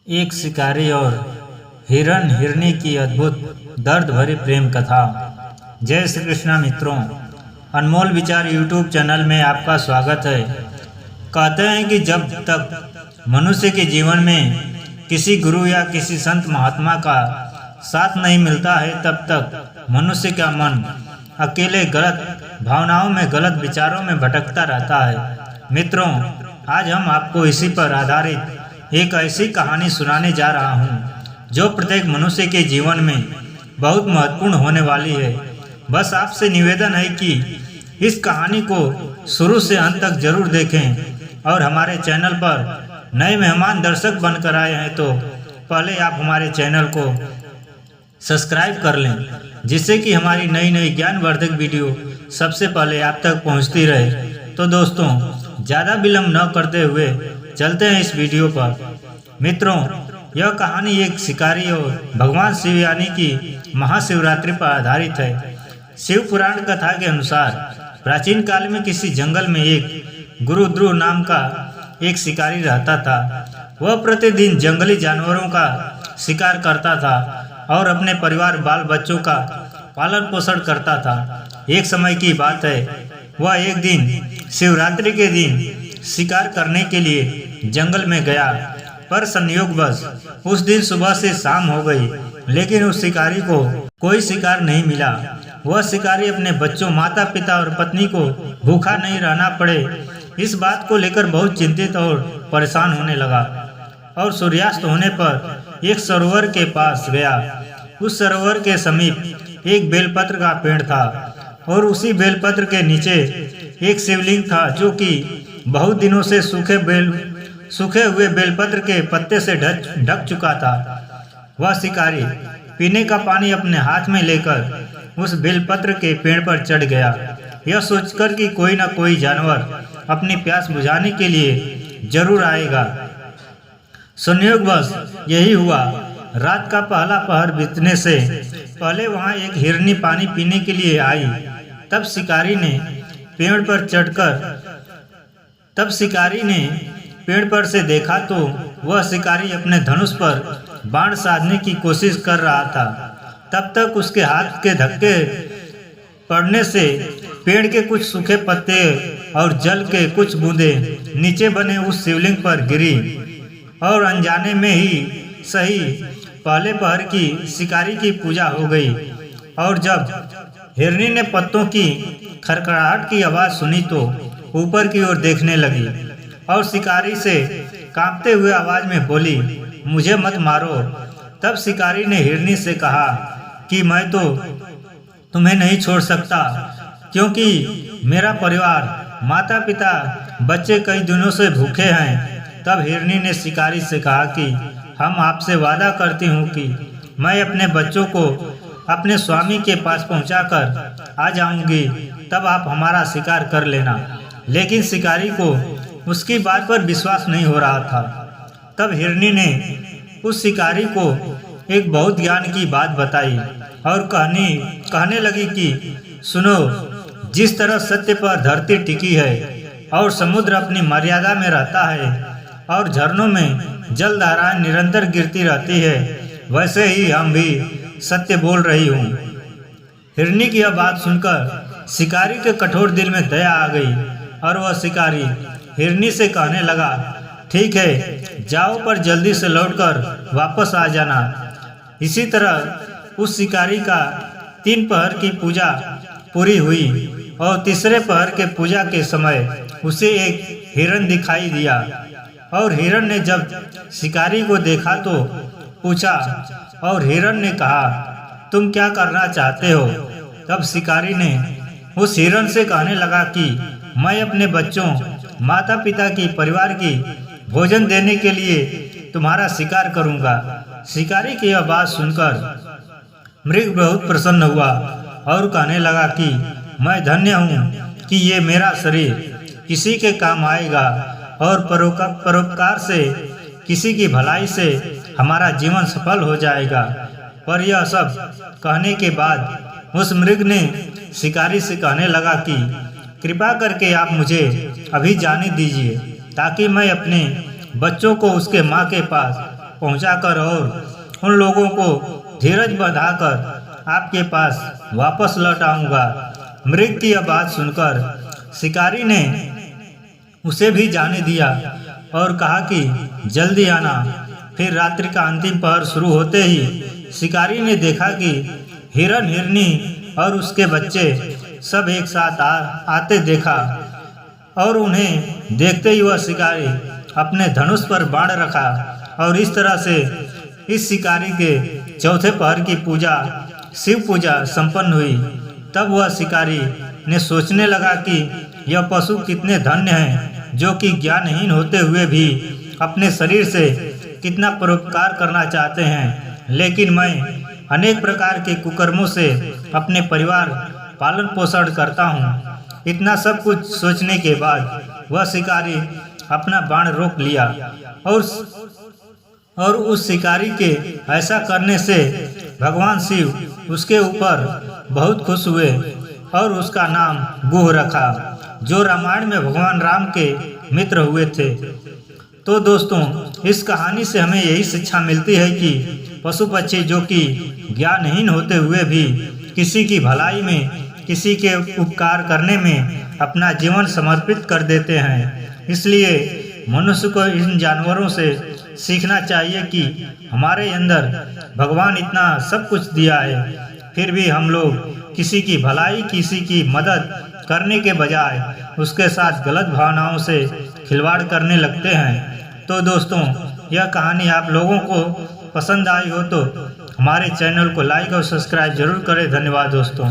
एक शिकारी और हिरण हिरनी की अद्भुत दर्द भरी प्रेम कथा। जय श्री कृष्णा मित्रों, अनमोल विचार यूट्यूब चैनल में आपका स्वागत है। कहते हैं कि जब तक मनुष्य के जीवन में किसी गुरु या किसी संत महात्मा का साथ नहीं मिलता है तब तक मनुष्य का मन अकेले गलत भावनाओं में, गलत विचारों में भटकता रहता है। मित्रों, आज हम आपको इसी पर आधारित एक ऐसी कहानी सुनाने जा रहा हूँ जो प्रत्येक मनुष्य के जीवन में बहुत महत्वपूर्ण होने वाली है। बस आपसे निवेदन है कि इस कहानी को शुरू से अंत तक जरूर देखें और हमारे चैनल पर नए मेहमान दर्शक बनकर आए हैं तो पहले आप हमारे चैनल को सब्सक्राइब कर लें, जिससे कि हमारी नई नई ज्ञानवर्धक वीडियो सबसे पहले आप तक पहुंचती रहे। तो दोस्तों, ज़्यादा विलम्ब न करते हुए चलते हैं इस वीडियो पर। मित्रों, यह कहानी एक शिकारी और भगवान शिव यानी कि महाशिवरात्रि पर आधारित है। शिव पुराण कथा के अनुसार प्राचीन काल में किसी जंगल में एक गुरु ध्रुव नाम का एक शिकारी रहता था। वह प्रतिदिन जंगली जानवरों का शिकार करता था और अपने परिवार बाल बच्चों का पालन पोषण करता था। एक समय की बात है, वह एक दिन शिवरात्रि के दिन शिकार करने के लिए जंगल में गया, पर संयोगवश उस दिन सुबह से शाम हो गई, लेकिन उस शिकारी को कोई शिकार नहीं मिला। वह शिकारी अपने बच्चों, माता पिता और पत्नी को भूखा नहीं रहना पड़े, इस बात को लेकर बहुत चिंतित और परेशान होने लगा और सूर्यास्त होने पर एक सरोवर के पास गया। उस सरोवर के समीप एक बेलपत्र का पेड़ था और उसी बेलपत्र के नीचे एक शिवलिंग था जो कि बहुत दिनों से सूखे हुए बेलपत्र के पत्ते से ढक चुका था। वह शिकारी पीने का पानी अपने हाथ में लेकर उस बेलपत्र के पेड़ पर चढ़ गया, यह सोचकर कि कोई न कोई जानवर अपनी प्यास बुझाने के लिए जरूर आएगा। संयोगवश यही हुआ। रात का पहला पहर बीतने से पहले वहां एक हिरनी पानी पीने के लिए आई। तब शिकारी ने पेड़ पर से देखा तो वह शिकारी अपने धनुष पर बाण साधने की कोशिश कर रहा था। तब तक उसके हाथ के धक्के पड़ने से पेड़ के कुछ सूखे पत्ते और जल के कुछ बूंदें नीचे बने उस शिवलिंग पर गिरी और अनजाने में ही सही पहले पहर की शिकारी की पूजा हो गई। और जब हिरनी ने पत्तों की खड़खड़ाहट की आवाज़ सुनी तो ऊपर की ओर देखने लगी और शिकारी से कांपते हुए आवाज में बोली, मुझे मत मारो। तब शिकारी ने हिरनी से कहा कि मैं तो तुम्हें नहीं छोड़ सकता, क्योंकि मेरा परिवार, माता पिता, बच्चे कई दिनों से भूखे हैं। तब हिरनी ने शिकारी से कहा कि हम आपसे वादा करती हूँ कि मैं अपने बच्चों को अपने स्वामी के पास पहुँचाकर आ जाऊंगी, तब आप हमारा शिकार कर लेना। लेकिन शिकारी को उसकी बात पर विश्वास नहीं हो रहा था। तब हिरनी ने उस शिकारी को एक बहुत ज्ञान की बात बताई और कहने लगी कि सुनो, जिस तरह सत्य पर धरती टिकी है और समुद्र अपनी मर्यादा में रहता है और झरनों में जल धाराएं निरंतर गिरती रहती है, वैसे ही हम भी सत्य बोल रही हूँ। हिरनी की यह बात सुनकर शिकारी के कठोर दिल में दया आ गई और वह शिकारी हिरनी से कहने लगा, ठीक है, जाओ, पर जल्दी से लौटकर वापस आ जाना। इसी तरह उस शिकारी का 3 पहर की पूजा पूरी हुई और तीसरे पहर के पूजा के समय उसे एक हिरण दिखाई दिया और हिरण ने जब शिकारी को देखा तो पूछा और हिरण ने कहा, तुम क्या करना चाहते हो? तब शिकारी ने उस हिरण से कहने लगा कि मैं अपने बच्चों, माता पिता की, परिवार की भोजन देने के लिए तुम्हारा शिकार करूंगा। शिकारी की यह बात सुनकर मृग बहुत प्रसन्न हुआ और कहने लगा कि मैं धन्य हूँ कि ये मेरा शरीर किसी के काम आएगा और परोपकार से, किसी की भलाई से हमारा जीवन सफल हो जाएगा। पर यह सब कहने के बाद उस मृग ने शिकारी से कहने लगा कि कृपा करके आप मुझे अभी जाने दीजिए, ताकि मैं अपने बच्चों को उसके माँ के पास पहुंचाकर और उन लोगों को धीरज बंधाकर आपके पास वापस लौट आऊँगा। मृग की यह बात सुनकर शिकारी ने उसे भी जाने दिया और कहा कि जल्दी आना। फिर रात्रि का अंतिम पहर शुरू होते ही शिकारी ने देखा कि हिरन, हिरनी और उसके बच्चे सब एक साथ आते देखा और उन्हें देखते ही वह शिकारी अपने धनुष पर बाण रखा और इस तरह से इस शिकारी के चौथे पहर की पूजा, शिव पूजा संपन्न हुई। तब वह शिकारी ने सोचने लगा कि यह पशु कितने धन्य हैं, जो कि ज्ञानहीन होते हुए भी अपने शरीर से कितना परोपकार करना चाहते हैं, लेकिन मैं अनेक प्रकार के कुकर्मों से अपने परिवार पालन पोषण करता हूँ। इतना सब कुछ सोचने के बाद वह शिकारी अपना बाण रोक लिया और उस शिकारी के ऐसा करने से भगवान शिव उसके ऊपर बहुत खुश हुए और उसका नाम गुह रखा, जो रामायण में भगवान राम के मित्र हुए थे। तो दोस्तों, इस कहानी से हमें यही शिक्षा मिलती है कि पशु पक्षी जो कि ज्ञानहीन होते हुए भी किसी की भलाई में, किसी के उपकार करने में अपना जीवन समर्पित कर देते हैं। इसलिए मनुष्य को इन जानवरों से सीखना चाहिए कि हमारे अंदर भगवान इतना सब कुछ दिया है, फिर भी हम लोग किसी की भलाई, किसी की मदद करने के बजाय उसके साथ गलत भावनाओं से खिलवाड़ करने लगते हैं। तो दोस्तों, यह कहानी आप लोगों को पसंद आई हो तो हमारे चैनल को लाइक और सब्सक्राइब जरूर करें। धन्यवाद दोस्तों।